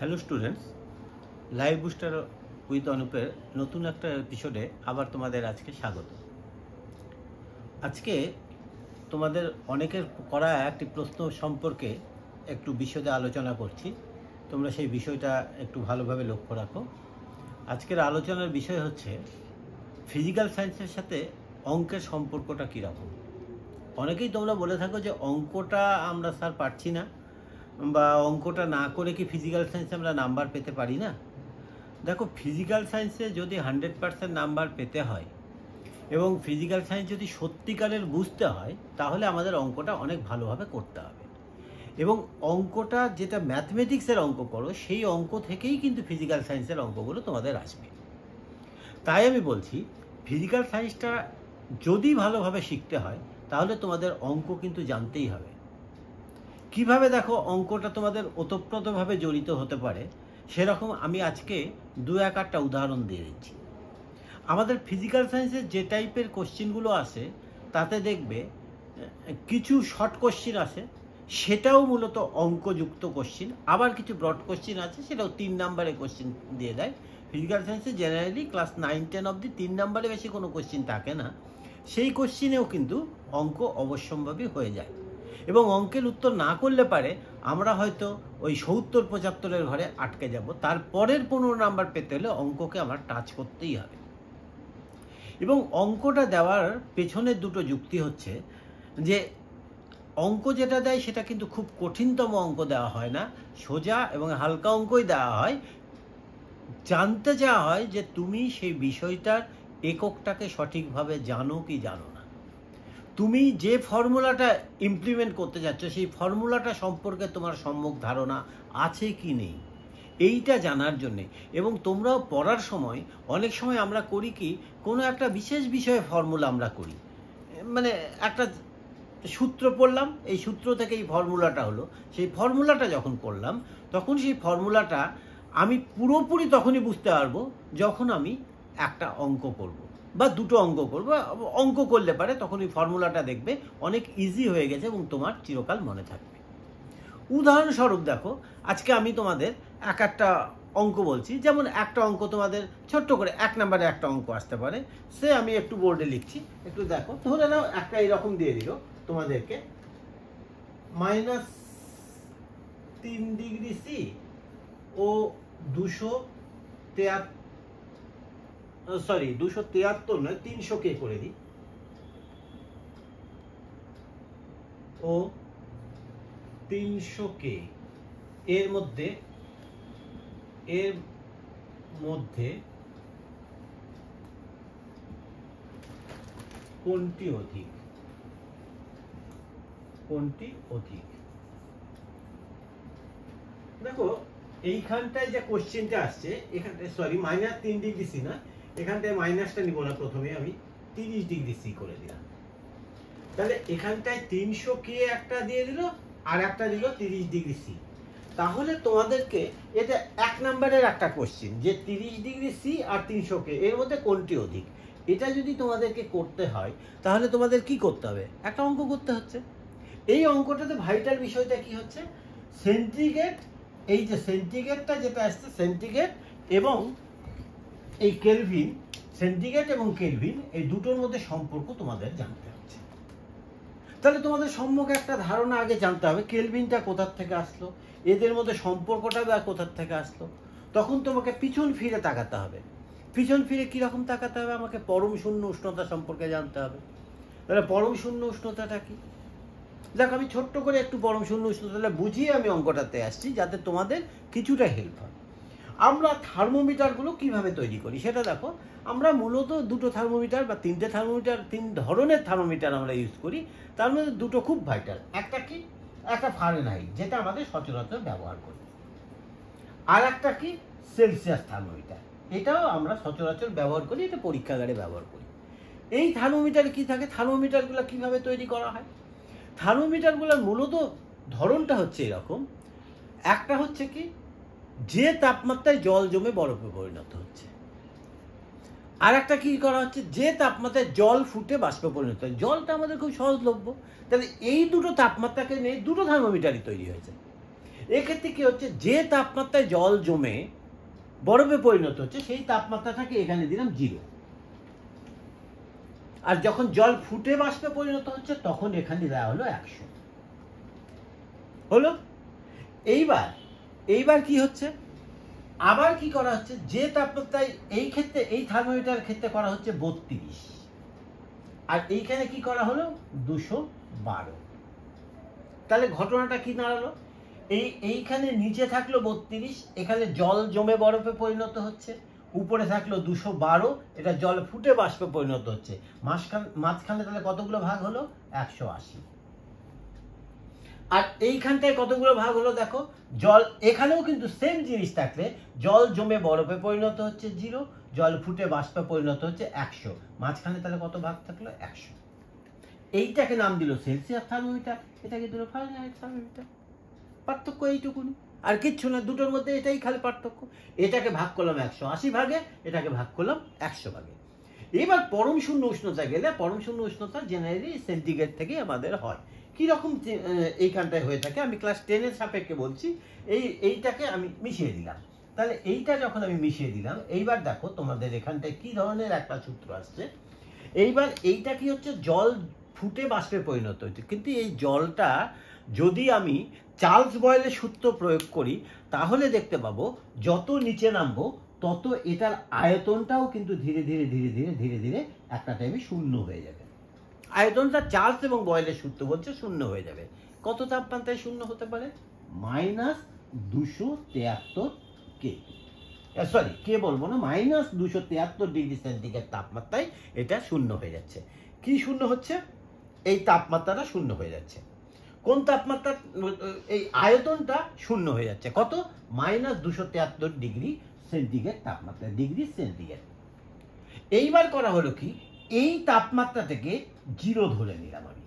Hello students, live booster with অনুপের নতুন একটা এপিসোডে আবার তোমাদের আজকে স্বাগত। আজকে তোমাদের অনেকের করা একটি প্রশ্ন সম্পর্কে একটু বিশদে আলোচনা করছি। তোমরা সেই বিষয়টা একটু ভালোভাবে লক্ষ্য রাখো। আজকের আলোচনার বিষয় হচ্ছে ফিজিক্যাল সায়েন্সের সাথে অঙ্কের সম্পর্কটা কীরকম। অনেকেই তোমরা বলে থাকো যে অঙ্কটা আমরা স্যার পারছি না, বা অঙ্কটা না করে কি ফিজিক্যাল সায়েন্সে আমরা নাম্বার পেতে পারি না। দেখো, ফিজিক্যাল সায়েন্সে যদি 100% নাম্বার পেতে হয় এবং ফিজিক্যাল সায়েন্স যদি সত্যিকারের বুঝতে হয়, তাহলে আমাদের অঙ্কটা অনেক ভালোভাবে করতে হবে। এবং অঙ্কটা যেটা ম্যাথমেটিক্সের অঙ্ক করো, সেই অঙ্ক থেকেই কিন্তু ফিজিক্যাল সায়েন্সের অঙ্কগুলো তোমাদের আসবে। তাই আমি বলছি, ফিজিক্যাল সায়েন্সটা যদি ভালোভাবে শিখতে হয়, তাহলে তোমাদের অঙ্ক কিন্তু জানতেই হবে। কিভাবে দেখো অঙ্কটা তোমাদের ওতপ্রোতভাবে জড়িত হতে পারে, সেরকম আমি আজকে দু একটা উদাহরণ দিয়ে দিচ্ছি। আমাদের ফিজিক্যাল সায়েন্সের যে টাইপের কোশ্চিনগুলো আসে, তাতে দেখবে কিছু শর্ট কোশ্চিন আসে, সেটাও মূলত অঙ্কযুক্ত কোশ্চিন। আবার কিছু ব্রড কোশ্চিন আছে, সেটাও 3 নাম্বারের কোশ্চিন দিয়ে দেয়। ফিজিক্যাল সায়েন্সে জেনারেলি ক্লাস 9-10 অবধি 3 নাম্বারে বেশি কোনো কোশ্চিন থাকে না। সেই কোশ্চিনেও কিন্তু অঙ্ক অবশ্যম্ভাবী হয়ে যায়। এবং অঙ্কের উত্তর না করলে পারে আমরা হয়তো ওই 70-75-এর ঘরে আটকে যাব। তারপরের 15 নাম্বার পেতে হলে অঙ্ককে আমার টাচ করতেই হবে। এবং অঙ্কটা দেওয়ার পেছনের দুটো যুক্তি হচ্ছে যে অঙ্ক যেটা দেয় সেটা কিন্তু খুব কঠিনতম অঙ্ক দেওয়া হয় না, সোজা এবং হালকা অঙ্কই দেওয়া হয়। জানতে চাওয়া হয় যে তুমি সেই বিষয়টার এককটাকে সঠিকভাবে জানো কি জানো না, তুমি যে ফর্মুলাটা ইমপ্লিমেন্ট করতে যাচ্ছ সেই ফর্মুলাটা সম্পর্কে তোমার সম্যক ধারণা আছে কি নেই, এইটা জানার জন্যে। এবং তোমরাও পড়ার সময় অনেক সময় আমরা করি কি, কোনো একটা বিশেষ বিষয়ে ফর্মুলা আমরা করি, মানে একটা সূত্র পড়লাম, এই সূত্র থেকে এই ফর্মুলাটা হলো। সেই ফর্মুলাটা যখন করলাম, তখন সেই ফর্মুলাটা আমি পুরোপুরি তখনই বুঝতে পারবো যখন আমি একটা অঙ্ক করব বা দুটো অঙ্ক করবো। অঙ্ক করলে পারে তখন এই ফর্মুলাটা দেখবে অনেক ইজি হয়ে গেছে এবং তোমার চিরকাল মনে থাকবে। উদাহরণস্বরূপ দেখো, আজকে আমি তোমাদের একটা অঙ্ক বলছি। যেমন একটা অঙ্ক তোমাদের ছোট্ট করে 1 নাম্বারে একটা অঙ্ক আসতে পারে, সে আমি একটু বোর্ডে লিখছি, একটু দেখো। ধরে নাও একটা এরকম দিয়ে দিল তোমাদেরকে, -3 ডিগ্রি সি ও 273 নয়, 300 কে করে দিই, ও 300 কে এর মধ্যে কোনটি অধিক? দেখো, এইখানটায় যে কোশ্চেনটা আসছে, এখানটায় -3 ডিগ্রি সি না, এখানটায় মাইনাসটা নিব না, প্রথমে আমি 30 ডিগ্রি সি করে দিলাম। তাহলে এখানটায় 300 কে একটা দিয়ে দিল, আর একটা দিল 30 ডিগ্রি সি। তাহলে তোমাদেরকে এটা 1 নাম্বারের একটা কোশ্চেন, যে 30 ডিগ্রি সি আর 300 কে এর মধ্যে কোনটি অধিক, এটা যদি তোমাদেরকে করতে হয়, তাহলে তোমাদের কি করতে হবে? একটা অঙ্ক করতে হচ্ছে। এই অঙ্কটাতে ভাইটাল বিষয়টা কি হচ্ছে, সেন্টিগ্রেড, এই যে সেন্টিগ্রেডটা যেটা আসছে, সেন্টিগ্রেড এবং এই কেলভিন, সেন্টিগ্রেড এবং কেলভিন এই দুটোর মধ্যে সম্পর্ক তোমাদের জানতে হচ্ছে। তাহলে তোমাদের সম্মুখে একটা ধারণা আগে জানতে হবে, কেলভিনটা কোথার থেকে আসলো, এদের মধ্যে সম্পর্কটা বা কোথার থেকে আসলো। তখন তোমাকে পিছন ফিরে তাকাতে হবে। পিছন ফিরে কীরকম তাকাতে হবে? আমাকে পরম শূন্য উষ্ণতা সম্পর্কে জানতে হবে। তাহলে পরম শূন্য উষ্ণতাটা কি? দেখ, আমি ছোট্ট করে একটু পরম শূন্য উষ্ণতাটা বুঝিয়ে আমি অঙ্কটাতে আসছি, যাতে তোমাদের কিছুটা হেল্প হয়। আমরা থার্মোমিটারগুলো কিভাবে তৈরি করি সেটা দেখো। আমরা মূলত দুটো থার্মোমিটার বা 3টে থার্মোমিটার, 3 ধরনের থার্মোমিটার আমরা ইউজ করি। তার মধ্যে দুটো খুব ভাইটাল। একটা কি, একটা ফারেনহাইট, যেটা আমাদের সচরাচর ব্যবহার করি। আর একটা কি, সেলসিয়াস থার্মোমিটার, এটাও আমরা সচরাচর ব্যবহার করি, এটা পরীক্ষাগারে ব্যবহার করি। এই থার্মোমিটার কি থাকে, থার্মোমিটারগুলো কিভাবে তৈরি করা হয়? থার্মোমিটারগুলোর মূলত ধরনটা হচ্ছে এরকম। একটা হচ্ছে কি, যে তাপমাত্রায় জল জমে বরফে পরিণত হচ্ছে। আর একটা কি করা হচ্ছে, যে তাপমাত্রায় জল ফুটে বাষ্পে পরিণত হয়। জলটা আমাদের খুব সহজলভ্য। তাহলে এই দুটো তাপমাত্রাকে নিয়ে দুটো থার্মোমিটারই তৈরি হয়েছে। এক্ষেত্রে কি হচ্ছে, যে তাপমাত্রায় জল জমে বরফে পরিণত হচ্ছে সেই তাপমাত্রাটাকে এখানে দিলাম 0, আর যখন জল ফুটে বাষ্পে পরিণত হচ্ছে তখন এখানে দেওয়া হলো 100। হলো। এইবার কি হচ্ছে, আবার কি করা হচ্ছে, যে তাপমাত্রায় এই ক্ষেত্রে এই থার্মোমিটার ক্ষেত্রে করা হচ্ছে 32, আর এইখানে কি করা হলো 212। তাহলে ঘটনাটা কি দাঁড়ালো, এইখানে নিচে থাকলো 32, এখানে জল জমে বরফে পরিণত হচ্ছে, উপরে থাকলো 212, এটা জল ফুটে বাষ্পে পরিণত হচ্ছে, মাঝখানে তাহলে কতগুলো ভাগ হলো, 180। আর এইখানটায় কতগুলো ভাগ হলো দেখো, জল এখানেও কিন্তু সেম জিনিস থাকলে জল জমে বরফে পরিণত হচ্ছে 0, জল ফুটে বাষ্পে পরিণত হচ্ছে 100, মাঝখানে তাহলে কত ভাগ থাকলো, 100। এইটাকে নাম দিল সেলসিয়াস থার্মোমিটার, এটাকে দিল ফারেনহাইট থার্মোমিটার। পার্থক্য এইটুকুনি, আর কিচ্ছু না, দুটোর মধ্যে এটাই খালি পার্থক্য। এটাকে ভাগ করলাম 180 ভাগে, এটাকে ভাগ করলাম 100 ভাগে। এবার পরম শূন্য উষ্ণতা গেলে, পরম শূন্য উষ্ণতা জেনারেলি সেন্টিগ্রেড থেকে আমাদের হয়। কিরকম এইখানটায় হয়ে থাকে আমি ক্লাস 10-এর সাপেক্ষে বলছি। এইটাকে আমি মিশিয়ে দিলাম। তাহলে এইটা যখন আমি মিশিয়ে দিলাম, এইবার দেখো তোমাদের এখানটায় কি ধরনের একটা সূত্র আসছে। এইবার এইটা কি হচ্ছে, জল ফুটে বাষ্পে পরিণত হচ্ছে, কিন্তু এই জলটা যদি আমি চার্লস বয়েলের সূত্র প্রয়োগ করি তাহলে দেখতে পাবো যত নিচে নামবো তত এটার আয়তনটাও কিন্তু ধীরে ধীরে ধীরে ধীরে ধীরে ধীরে একটা টাইমে শূন্য হয়ে যাবে। আয়তনটা চার্লস এবং বয়েলের সূত্র বলছে শূন্য হয়ে যাবে। কত তাপমাত্রায় শূন্য হতে পারে, -273 কে, সরি কে বলবো না, -273 ডিগ্রি সেন্টিগ্রেড তাপমাত্রায় এটা শূন্য হয়ে যাচ্ছে। কি শূন্য হচ্ছে, এই তাপমাত্রাটা শূন্য হয়ে যাচ্ছে। কোন তাপমাত্রা, এই আয়তনটা শূন্য হয়ে যাচ্ছে, কত, -273 ডিগ্রি সেন্টিগ্রেড তাপমাত্রা, ডিগ্রি সেন্টিগ্রেড। এইবার করা হলো কি, এই তাপমাত্রা থেকে 0 ধরে নিলাম আমি।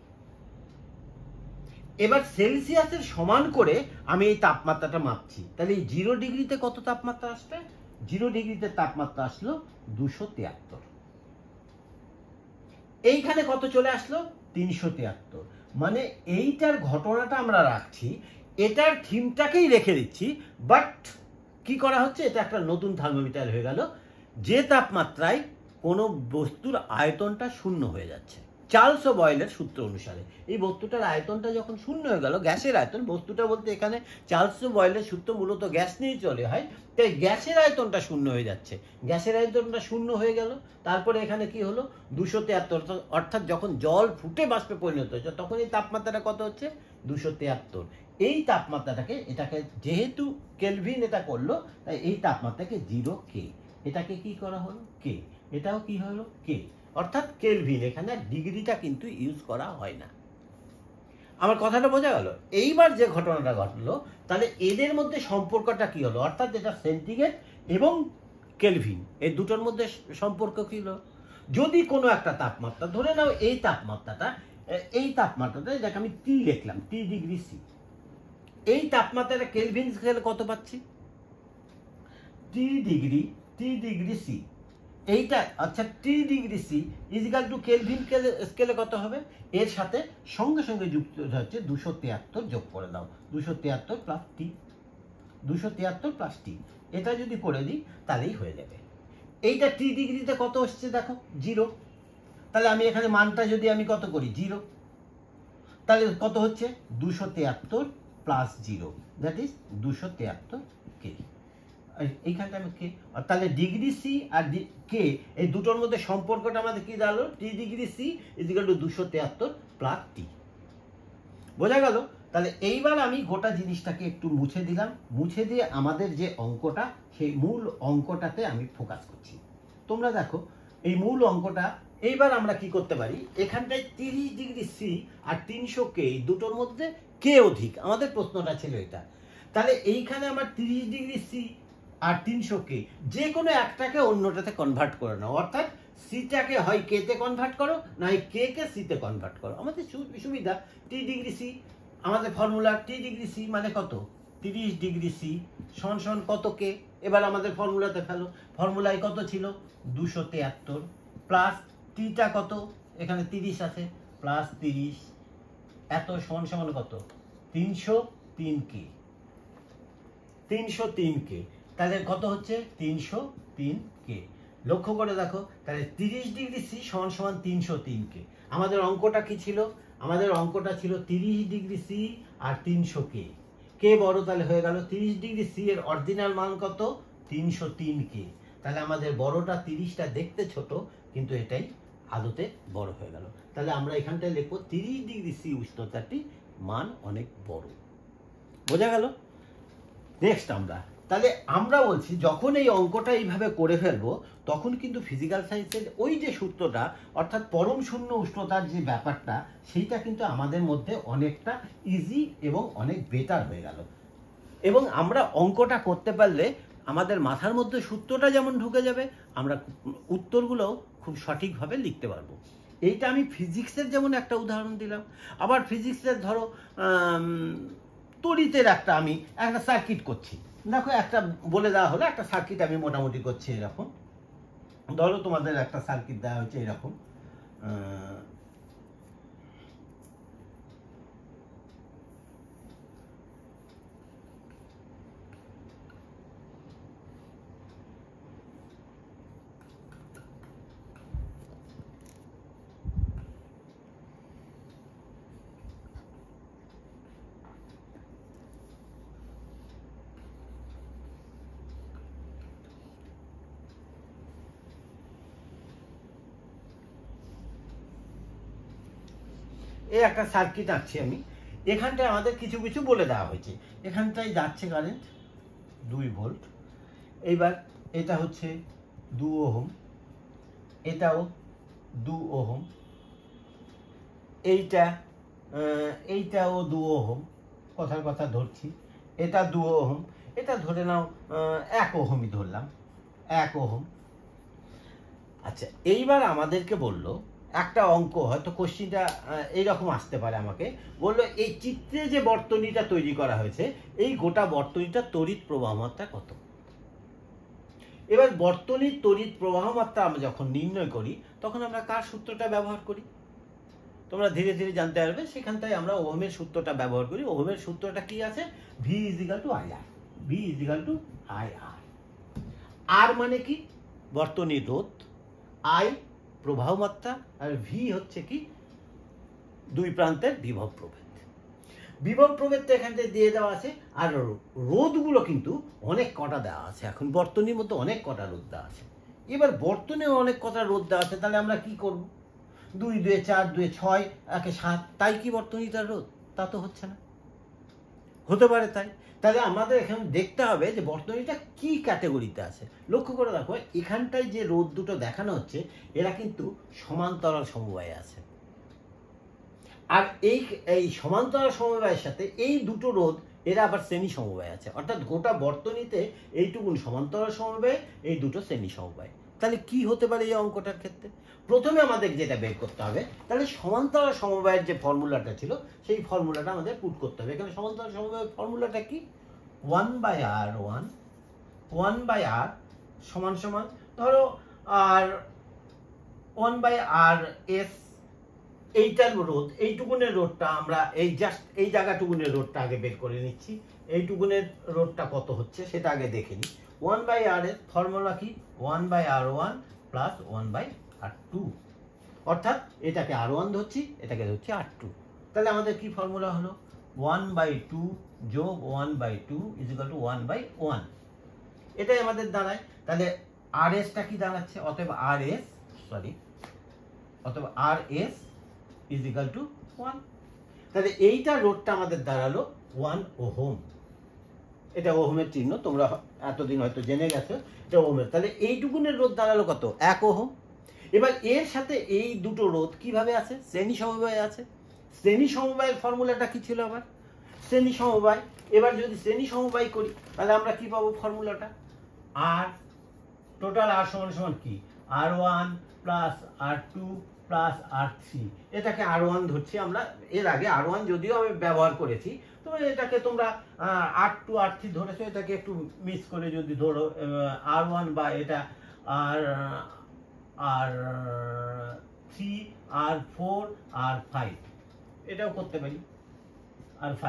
এবার সেলসিয়াসের সমান করে আমি এই তাপমাত্রাটা মাপছি। তাহলে এই 0 ডিগ্রিতে কত তাপমাত্রা আসবে, 0 ডিগ্রিতে তাপমাত্রা আসলো 273। এইখানে কত চলে আসলো, 373। মানে এইটার ঘটনাটা আমরা রাখছি, এটার থিমটাকেই রেখে দিচ্ছি, বাট কি করা হচ্ছে, এটা একটা নতুন থার্মোমিটার হয়ে গেল, যে তাপমাত্রায় কোনো বস্তুর আয়তনটা শূন্য হয়ে যাচ্ছে চার্লস ও বয়েলের সূত্র অনুসারে। এই বস্তুটার আয়তনটা যখন শূন্য হয়ে গেল, গ্যাসের আয়তন, বস্তুটা বলতে এখানে চার্লস ও বয়েলের সূত্র মূলত গ্যাস নিয়ে চলে হয়, তাই গ্যাসের আয়তনটা শূন্য হয়ে যাচ্ছে, গ্যাসের আয়তনটা শূন্য হয়ে গেল। তারপরে এখানে কি হলো, 273, অর্থাৎ যখন জল ফুটে বাষ্পে পরিণত হচ্ছে তখন এই তাপমাত্রাটা কত হচ্ছে, 273। এই তাপমাত্রাটাকে, এটাকে যেহেতু কেলভিন এটা করলো, তাই এই তাপমাত্রাকে 0 কে, এটাকে কি করা হলো কে, এটাও কি হলো কে, অর্থাৎ কেলভিন। এখানে ডিগ্রিটা কিন্তু ইউজ করা হয় না। আমার কথাটা বোঝা গেল। এইবার যে ঘটনাটা ঘটলো, তাহলে এদের মধ্যে সম্পর্কটা কি হলো, অর্থাৎ এটা সেন্টিগ্রেড এবং কেলভিন এই দুটোর মধ্যে সম্পর্ক কি হলো, যদি কোনো একটা তাপমাত্রা ধরে নাও, এই তাপমাত্রাটা যাকে আমি টি লিখলাম, টি ডিগ্রি সি, এই তাপমাত্রাটা কেলভিন স্কেলে কত পাচ্ছি, টি ডিগ্রি সি, এইটা আচ্ছা, T degree C is equal to Kelvin স্কেলে কত হবে, এর সাথে সঙ্গে সঙ্গে যুক্ত হচ্ছে 273 যোগ করে দাও, 273 প্লাস টি, 273 প্লাস টি, এটা যদি করে দিই তাহলেই হয়ে যাবে। এইটা টি ডিগ্রিতে কত হচ্ছে দেখো, 0। তাহলে আমি এখানে মানটা যদি আমি কত করি, 0, তাহলে কত হচ্ছে, 273 প্লাস 0, দ্যাট ইজ 273 কে। এইখানটা আমি কে, তাহলে ডিগ্রি সি আর কে এই দুটোর মধ্যে সম্পর্কটা আমাদের কি দাঁড়ালো, T degree C is equal to 273 plus T. বোঝা গেল। তাহলে এইবার আমি গোটা জিনিসটাকে একটু মুছে দিলাম, মুছে দিয়ে আমাদের যে অঙ্কটা, সেই মূল অঙ্কটাতে আমি ফোকাস করছি। তোমরা দেখো এই মূল অঙ্কটা, এইবার আমরা কি করতে পারি, এখানটায় 30 ডিগ্রি সি আর 300 কে, এই দুটোর মধ্যে কে অধিক, আমাদের প্রশ্নটা ছিল এটা। তাহলে এইখানে আমার 30 ডিগ্রি সি আর 300 কে, যে কোনো একটাকে অন্যটাতে কনভার্ট করে নাও, অর্থাৎ সিটাকে হয় কে তে কনভার্ট করো, না কে কে সি তে কনভার্ট করো, আমাদের সুবিধা। টি ডিগ্রি সি, আমাদের ফর্মুলা টি ডিগ্রি সি মানে কত, 30 ডিগ্রি সি সমান কত কে, এবার আমাদের ফর্মুলাতে ফেলো, ফর্মুলায় কত ছিল, 273 প্লাস টিটা কত, এখানে 30 আছে, প্লাস 30 এত সমান কত, 303 কে। 303K। তাহলে কত হচ্ছে 303K। লক্ষ্য করে দেখো, তাহলে 30 ডিগ্রি সি সমান সমান 303K। আমাদের অঙ্কটা কি ছিল? আমাদের অঙ্কটা ছিল 30 ডিগ্রি সি আর 300K। কে বড়, তাহলে হয়ে গেল 30 ডিগ্রি সি এর অরিজিনাল মান কত? 303K। তাহলে আমাদের বড়টা 30টা দেখতে ছোট, কিন্তু এটাই আদতে বড় হয়ে গেল। তাহলে আমরা এখানটায় লিখবো 30 ডিগ্রি সি উষ্ণতাটি মান অনেক বড়। বোঝা গেল? নেক্সট তাহলে আমরা বলছি যখন এই অঙ্কটা এইভাবে করে ফেলবো, তখন কিন্তু ফিজিক্যাল সায়েন্সের ওই যে সূত্রটা, অর্থাৎ পরম শূন্য উষ্ণতার যে ব্যাপারটা, সেইটা কিন্তু আমাদের মধ্যে অনেকটা ইজি এবং অনেক বেটার হয়ে গেল। এবং আমরা অঙ্কটা করতে পারলে আমাদের মাথার মধ্যে সূত্রটা যেমন ঢুকে যাবে, আমরা উত্তরগুলোও খুব সঠিকভাবে লিখতে পারবো। এইটা আমি ফিজিক্সের যেমন একটা উদাহরণ দিলাম। আবার ফিজিক্সের ধরো তড়িতের আমি একটা সার্কিট করছি। দেখো, একটা বলে দেওয়া হলো, একটা সার্কিট আমি মোটামুটি করছি এরকম। ধরো তোমাদের একটা সার্কিট দেওয়া হচ্ছে এরকম, এই একটা সার্কিট আঁকছি আমি। এখানটায় আমাদের কিছু কিছু বলে দেওয়া হয়েছে। এখানটায় যাচ্ছে কারেন্ট 2 ভোল্ট। এইবার এটা হচ্ছে 2 ওহম, এটাও 2 ওহম, এইটাও 2 ওহম, কথার কথা ধরছি। এটা 2 ওহম, এটা ধরে নাও 1 ওহমই ধরলাম, 1 ওহম। আচ্ছা, এইবার আমাদেরকে বললো একটা অঙ্ক, হয়তো কোশ্চিনটা এইরকম আসতে পারে, আমাকে বললো এই চিত্রে যে বর্তনীটা তৈরি করা হয়েছে, এই গোটা বর্তনীটার তড়িৎ প্রবাহ মাত্রা কত? এবার বর্তনীর তড়িৎ প্রবাহ মাত্রা আমরা যখন নির্ণয় করি, তখন আমরা কার সূত্রটা ব্যবহার করি? তোমরা ধীরে ধীরে জানতে পারবে। সেখানটায় আমরা ওহমের সূত্রটা ব্যবহার করি। ওহমের সূত্রটা কি আছে? V is equal to I R. V is equal to I R. R মানে কি? বর্তনীর রোধ, আই প্রবাহ মাত্রা, আর ভি হচ্ছে কি? দুই প্রান্তের বিভব প্রভেদ। বিভব প্রভেদটা এখানে দিয়ে দেওয়া আছে। আর রোধগুলো কিন্তু অনেক কটা দেওয়া আছে। এখন বর্তনীর মধ্যে অনেক কটা রোধ দেওয়া আছে। এবার বর্তনীর অনেক কটা রোধ দেওয়া আছে, তাহলে আমরা কি করব? 2 2 4 2 6 1 7, তাই কি বর্তনীটার রোধ? তা তো হচ্ছে না। হতে পারে তাই। তাহলে আমাদের এখানে দেখতে হবে যে বর্তনীটা কি ক্যাটাগরিতে আছে। লক্ষ্য করে দেখো, এখানটায় যে রোধ দুটো দেখানো হচ্ছে, এরা কিন্তু সমান্তরাল সমবায়ে আছে। আর এই সমান্তরাল সমবায়ের সাথে এই দুটো রোধ, এরা আবার শ্রেণী সমবায় আছে। অর্থাৎ গোটা বর্তনীতে এইটুকুন সমান্তরাল সমবায়, এই দুটো শ্রেণী সমবায়। তাহলে কি হতে পারে এই অঙ্কটার ক্ষেত্রে? প্রথমে আমাদের যেটা বের করতে হবে, তাহলে সমান্তরাল সমবায়ের যে ফর্মুলাটা ছিল, সেই ফর্মুলাটা আমাদের পুট করতে হবে। এখানে সমান্তরাল সমবায়ের ফর্মুলাটা কি? 1/r1, 1/r সমান সমান ধরো আর 1/rs। এইটার রোধ, এইটুকুনের রোধটা আমরা এই জায়গাটুকুনের রোধটা আগে বের করে নিচ্ছি। এইটুকুনের রোধটা কত হচ্ছে সেটা আগে দেখে নিই। 1/r এর ফর্মুলা কি? 1/r1 plus 1/r2। অর্থাৎ এটাকে r1 ধরছি, এটাকে ধরছি r2। তাহলে আমাদের কি ফর্মুলা হলো? 1/2 যোগ 1/2 ইকুয়াল টু 1/1। এটাই আমাদের দাঁড়ায়। তাহলে rsটা কি দাঁড়াচ্ছে? অতএব rs is equal to 1। তাহলে এইটা রোধটা আমাদের দাঁড়ালো 1 ওহম। এটা ওহমের চিহ্ন, তোমরা এতদিন হয়তো জেনে গেছো এটা ওহমের। তাহলে এইটুকুনের রোধ দাঁড়ালো কত? 1 ওহম। এবার এর সাথে এই দুটো রোধ কিভাবে আছে? শ্রেণী সমবায় আছে। শ্রেণী সমবায়ের ফর্মুলাটা কি ছিল আবার? শ্রেণী সমবায়। এবার যদি শ্রেণী সমবায় করি, তাহলে আমরা কি পাবো ফর্মুলাটা? আর টোটাল আর সমান সমান কি? r1 plus r2 plus r3। এটাকে r1 ধরছি আমরা। এর আগে r1 যদিও আমি ব্যবহার করেছি, তো এটাকে তোমরা r2 r3 ধরেছো। এটাকে একটু মিস করে যদি ধরো r1 বা এটা r3 r4 r5, এটাও করতে পারি, r5।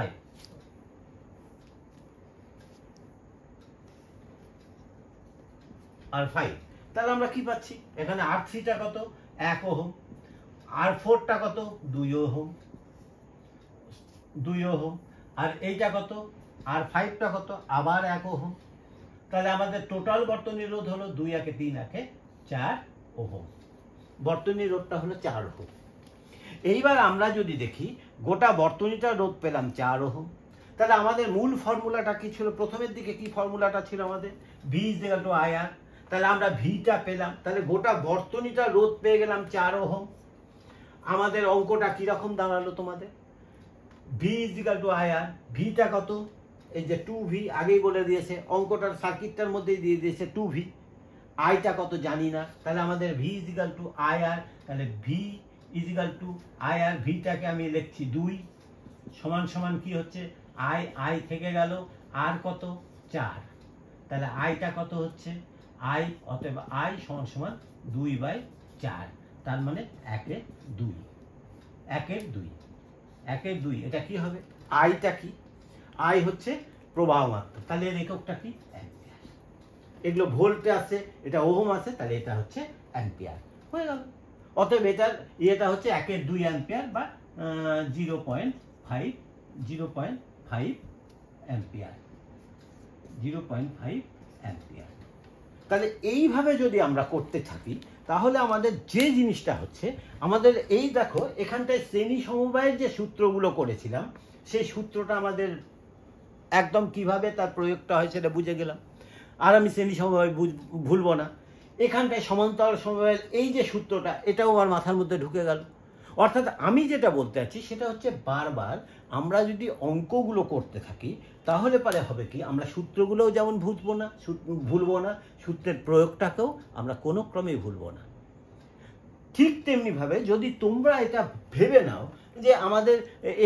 R5। তাহলে আমরা কি পাচ্ছি, এখানে R3টা কত, 1 ওহম, R4টা কত, 2 ওহম, 2 ওহম, আর এইটা কত, R5টা কত, আবার 1 ওহম। তাহলে আমাদের টোটাল বর্তনী রোধ হলো 2 একে 3 একে 4 ওহম। বর্তনী রোধটা হলো 4 ওহম। এইবার আমরা যদি দেখি গোটা বর্তনীটা রোধ পেলাম 4 ওহম, তাহলে আমাদের মূল ফর্মুলাটা কি ছিল, প্রথমের দিকে কি ফর্মুলাটা ছিল আমাদের, V = IR। তাহলে আমরা ভিটা পেলাম, তাহলে গোটা বর্তনীটা রোধ পেয়ে গেলাম 4 ওহম। আমাদের অঙ্কটা কিরকম দাঁড়ালো তোমাদের, V = IR, ভিটা কত, এই যে 2V আগেই বলে দিয়েছে, অঙ্কটার সার্কিটটার মধ্যেই দিয়ে দিয়েছে 2V। আইটা কত জানি না, তাহলে আমাদের V = IR, তাহলে V = IR, ভিটাকে আমি লিখছি 2 সমান সমান কি হচ্ছে, I থেকে গেল, আর কত 4, তাহলে আইটা কত হচ্ছে, I, অতএব I সমান সমান 2/4, তার মানে 1-এর 2, 1-এর 2, 1-এর 2। এটা কি হবে, আইটা কি, I হচ্ছে প্রবাহ মাত্রা, তাহলে এর এককটা কি, অ্যাম্পিয়ার। এগুলো ভোল্টে আছে, এটা ওহম আছে, তাহলে এটা হচ্ছে অ্যাম্পিয়ার, হয়ে গেল। অতএব এটার এটা হচ্ছে 1-এর 2 অ্যাম্পিয়ার বা 0.5 অ্যাম্পিয়ার, 0.5 অ্যাম্পিয়ার। তাহলে এইভাবে যদি আমরা করতে থাকি, তাহলে আমাদের যে জিনিসটা হচ্ছে, আমাদের এই দেখো এখানটায় শ্রেণী সমবায়ের যে সূত্রগুলো করেছিলাম, সেই সূত্রটা আমাদের একদম কিভাবে তার প্রয়োগটা হয় সেটা বুঝে গেলাম, আর আমি শ্রেণী সমবায় ভুলবো না। এখানটায় সমান্তরাল সমবায়ের এই যে সূত্রটা, এটাও আমার মাথার মধ্যে ঢুকে গেল। অর্থাৎ আমি যেটা বলতে চাচ্ছি সেটা হচ্ছে, বারবার আমরা যদি অঙ্কগুলো করতে থাকি, তাহলে পরে হবে কি, আমরা সূত্রগুলোও যেমন ভুলবো না, সূত্রের প্রয়োগটাকেও আমরা কোনো ক্রমেই ভুলবো না। ঠিক তেমনিভাবে যদি তোমরা এটা ভেবে নাও যে আমাদের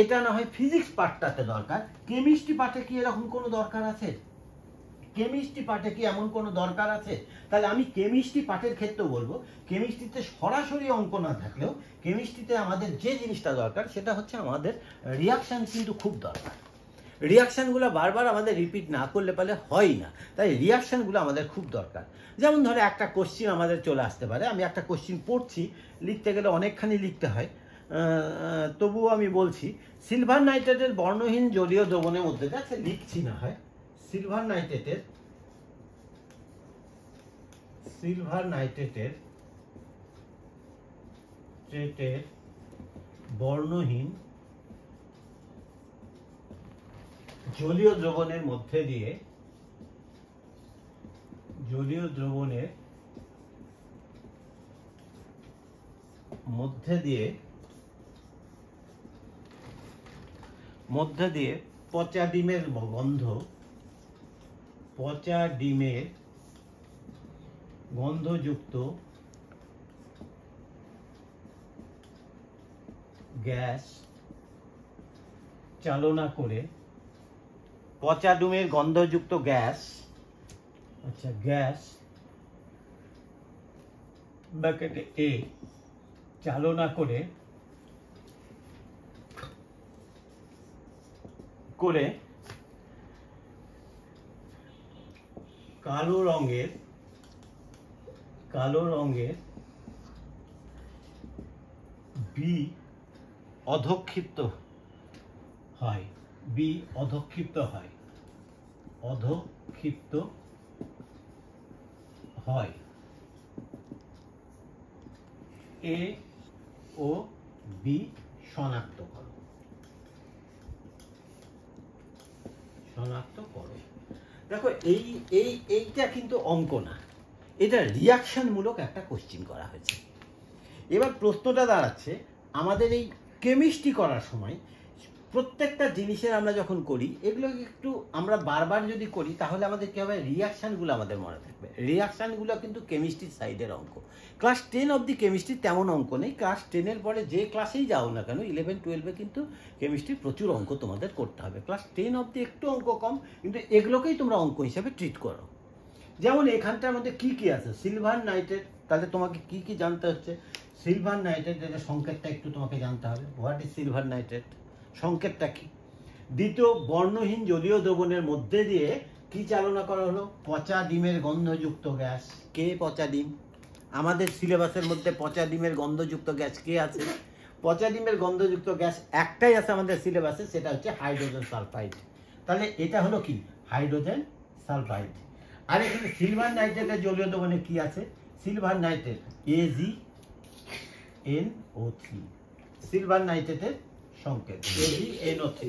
এটা না হয় ফিজিক্স পার্টটাতে দরকার, কেমিস্ট্রি পার্টে কি এরকম কোনো দরকার আছে, কেমিস্ট্রি পার্টে কি এমন কোনো দরকার আছে, তাহলে আমি কেমিস্ট্রি পার্টের ক্ষেত্রেও বলবো, কেমিস্ট্রিতে সরাসরি অঙ্ক না থাকলেও কেমিস্ট্রিতে আমাদের যে জিনিসটা দরকার সেটা হচ্ছে আমাদের রিয়াকশান কিন্তু খুব দরকার। রিয়াকশানগুলো বারবার আমাদের রিপিট না করলে পারে হয় না, তাই রিয়াকশানগুলো আমাদের খুব দরকার। যেমন ধরো একটা কোশ্চিন আমাদের চলে আসতে পারে, আমি একটা কোশ্চিন পড়ছি, লিখতে গেলে অনেকখানি লিখতে হয়, তবুও আমি বলছি, সিলভার নাইট্রেটের বর্ণহীন জলীয় দ্রবণের মধ্যে, আচ্ছা লিখছি না হয়, সিলভার নাইট্রেটের বর্ণহীন জলীয় দ্রবণের মধ্যে দিয়ে পচা ডিমের গন্ধযুক্ত গ্যাস চালনা করে, পচা ডিমের গন্ধযুক্ত গ্যাস, আচ্ছা গ্যাস ব্র্যাকেটে এ চালনা করে কালো রঙের বি অধক্ষিপ্ত হয়, এ ও বি শনাক্ত করো। দেখো এইটা কিন্তু অঙ্ক না, এটা রিয়াকশনমূলক একটা কোশ্চিন করা হয়েছে। এবার প্রশ্নটা দাঁড়াচ্ছে, আমাদের এই কেমিস্ট্রি করার সময় প্রত্যেকটা জিনিসের আমরা যখন করি, এগুলো একটু আমরা বারবার যদি করি, তাহলে আমাদের কি হবে, রিয়াকশানগুলো আমাদের মনে থাকবে। রিয়াকশানগুলো কিন্তু কেমিস্ট্রির সাইডের অঙ্ক। ক্লাস 10 অবধি কেমিস্ট্রি তেমন অঙ্ক নেই, ক্লাস 10-এর পরে যে ক্লাসেই যাও না কেন, 11-12-এ কিন্তু কেমিস্ট্রির প্রচুর অঙ্ক তোমাদের করতে হবে। ক্লাস 10 অবধি একটু অঙ্ক কম, কিন্তু এগুলোকেই তোমরা অঙ্ক হিসাবে ট্রিট করো। যেমন এখানটার মধ্যে কি কি আছে, সিলভার নাইট্রেট, তাহলে তোমাকে কি কি জানতে হচ্ছে, সিলভার নাইট্রেট এর সংকেতটা একটু তোমাকে জানতে হবে, হোয়াট ইজ সিলভার নাইট্রেট, সংকেতটা কি। দ্বিতীয়, বর্ণহীন জলীয় দ্রবণের মধ্যে দিয়ে কি চালনা করা হলো? পচা ডিমের গন্ধযুক্ত গ্যাস। কে পচা ডিম? আমাদের সিলেবাসের মধ্যে পচা ডিমের গন্ধযুক্ত গ্যাস কে আছে? পচা ডিমের গন্ধযুক্ত গ্যাস একটাই আছে আমাদের সিলেবাসে, সেটা হচ্ছে হাইড্রোজেন সালফাইড। তাহলে এটা হলো কি? Hydrogen sulphide. আর এখানে সিলভার নাইট্রেটের জলীয় দ্রবণে কি আছে? সিলভার নাইট্রেট AgNO3, সিলভার নাইট্রেটের সংকেত AgNO3।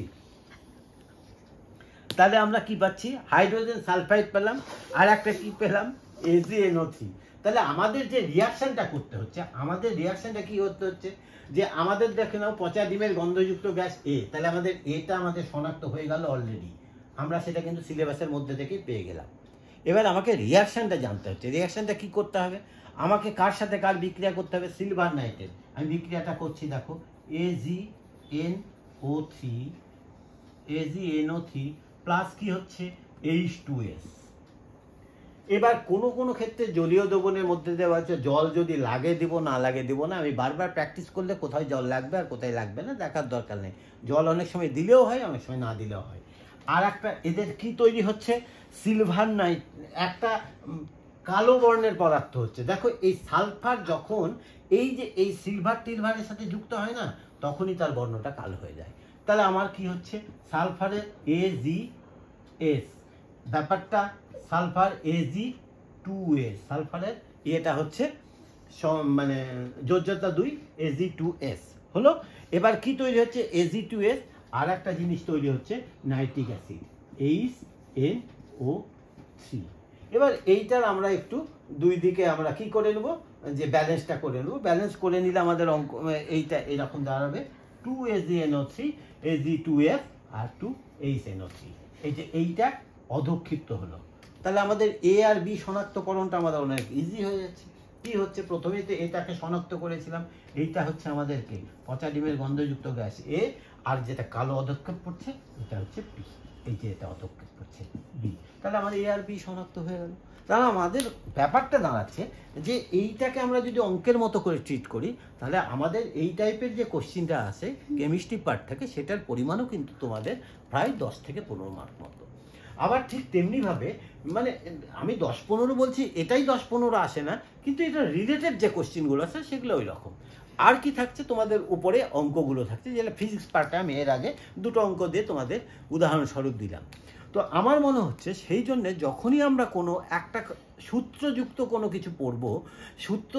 তাহলে আমরা কি পাচ্ছি? হাইড্রোজেন সালফাইড পেলাম, আর একটা কি পেলাম? AgNO3। তাহলে আমাদের যে রিয়াকশনটা করতে হচ্ছে, আমাদের রিয়াকশনটা কি করতে হচ্ছে? যে আমাদের দেখে নাও পচা ডিমের গন্ধযুক্ত গ্যাস A, তাহলে আমাদের এটা আমাদের শনাক্ত হয়ে গেল অলরেডি, আমরা সেটা কিন্তু সিলেবাসের মধ্যে থেকেই পেয়ে গেলাম। এবার আমাকে রিয়াকশনটা জানতে হচ্ছে। রিয়াকশনটা কি করতে হবে? আমাকে কার সাথে কার বিক্রিয়া করতে হবে? Silver nitrate. আমি বিক্রিয়াটা করছি, দেখো AgNO3 প্লাস কি হচ্ছে? H2S। এবার কোনো ক্ষেত্রে জলীয় দ্রবণের মধ্যে দেওয়া হচ্ছে জল, যদি লাগে দিব না লাগে দিব না, আমি বারবার প্র্যাকটিস করলে কোথায় জল লাগবে আর কোথায় লাগবে না দেখার দরকার নেই। জল অনেক সময় দিলেও হয়, অনেক সময় না দিলেও হয়। আর একটা এদের কি তৈরি হচ্ছে? সিলভার নাইট, একটা কালো বর্ণের পদার্থ হচ্ছে। দেখো এই সালফার যখন এই যে এই সিলভার টিলভারের সাথে যুক্ত হয় না, তখনই তার বর্ণটা কালো হয়ে যায়। তাহলে আমার কি হচ্ছে? সালফারের AgS, ব্যাপারটা সালফার Ag2S, সালফারের এটা হচ্ছে মানে যোজ্যতা 2 Ag2S হলো। এবার কি তৈরি হচ্ছে? Ag2S, আর একটা জিনিস তৈরি হচ্ছে নাইট্রিক অ্যাসিড HNO3। এবার এইটার আমরা একটু দুই দিকে আমরা কি করে নেব? যে ব্যালেন্সটা করে নেব। ব্যালেন্স করে নিলে আমাদের অঙ্ক এইটা এরকম দাঁড়াবে 2AgNO3 Ag2S আর 2HNO3। এই যে এইটা অধক্ষিপ্ত হলো। তাহলে আমাদের A আর B শনাক্তকরণটা আমাদের অনেক ইজি হয়ে যাচ্ছে। কি হচ্ছে? প্রথমেই তো এটাকে শনাক্ত করেছিলাম, এইটা হচ্ছে আমাদেরকে পচা ডিমের গন্ধযুক্ত গ্যাস A, আর যেটা কালো অধক্ষেপ করছে এটা হচ্ছে B, এই যে এটা অধক্ষেপ করছে B। তাহলে আমাদের A আর B শনাক্ত হয়ে গেল। তাহলে আমাদের ব্যাপারটা দাঁড়াচ্ছে যে এইটাকে আমরা যদি অঙ্কের মতো করে ট্রিট করি, তাহলে আমাদের এই টাইপের যে কোশ্চিনটা আসে কেমিস্ট্রি পার্ট থেকে, সেটার পরিমাণও কিন্তু তোমাদের প্রায় 10 থেকে 15 মার্ক মতো। আবার ঠিক তেমনিভাবে মানে আমি 10-15 বলছি, এটাই 10-15 আসে না, কিন্তু এটা রিলেটেড যে কোশ্চিনগুলো আছে সেগুলো ওই রকম। আর কি থাকছে? তোমাদের উপরে অঙ্কগুলো থাকছে, যেটা ফিজিক্স পার্টে আমি এর আগে 2টো অঙ্ক দিয়ে তোমাদের উদাহরণস্বরূপ দিলাম। তো আমার মনে হচ্ছে সেই জন্যে যখনই আমরা কোনো একটা সূত্রযুক্ত কোনো কিছু পড়ব, সূত্র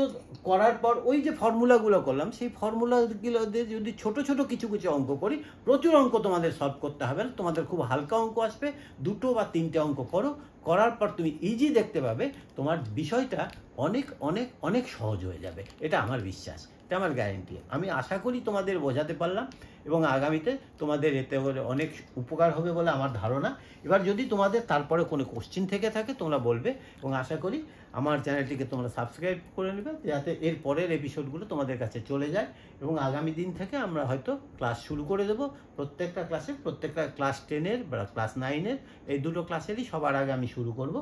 করার পর ওই যে ফর্মুলাগুলো করলাম, সেই ফর্মুলাগুলো দিয়ে যদি ছোট ছোট কিছু কিছু অঙ্ক করি, প্রচুর অঙ্ক তোমাদের সলভ করতে হবে না, তোমাদের খুব হালকা অঙ্ক আসবে। 2টো বা 3টে অঙ্ক করো, করার পর তুমি ইজি দেখতে পাবে তোমার বিষয়টা অনেক অনেক অনেক সহজ হয়ে যাবে। এটা আমার বিশ্বাস, এটা আমার গ্যারেন্টি। আমি আশা করি তোমাদের বোঝাতে পারলাম, এবং আগামীতে তোমাদের এতে করে অনেক উপকার হবে বলে আমার ধারণা। এবার যদি তোমাদের তারপরে কোনো কোশ্চিন থেকে থাকে তোমরা বলবে, এবং আশা করি আমার চ্যানেলটিকে তোমরা সাবস্ক্রাইব করে নেবে, যাতে এর পরের এপিসোডগুলো তোমাদের কাছে চলে যায়। এবং আগামী দিন থেকে আমরা হয়তো ক্লাস শুরু করে দেবো। প্রত্যেকটা ক্লাস 10-এর বা ক্লাস 9-এর এই 2টো ক্লাসেরই সবার আগে আমি শুরু করব,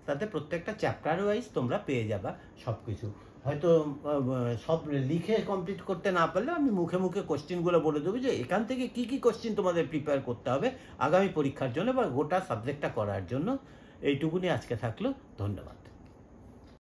তাতে প্রত্যেকটা চ্যাপ্টার ওয়াইজ তোমরা পেয়ে যাবা সব কিছু। হয়তো সব লিখে কমপ্লিট করতে না পারলে আমি মুখে মুখে কোশ্চেনগুলো বলে দেবো, যে এখান থেকে কি কি কোশ্চেন তোমাদের প্রিপেয়ার করতে হবে আগামী পরীক্ষার জন্য বা গোটা সাবজেক্টটা করার জন্য। এইটুকুনি আজকে থাকলো। ধন্যবাদ।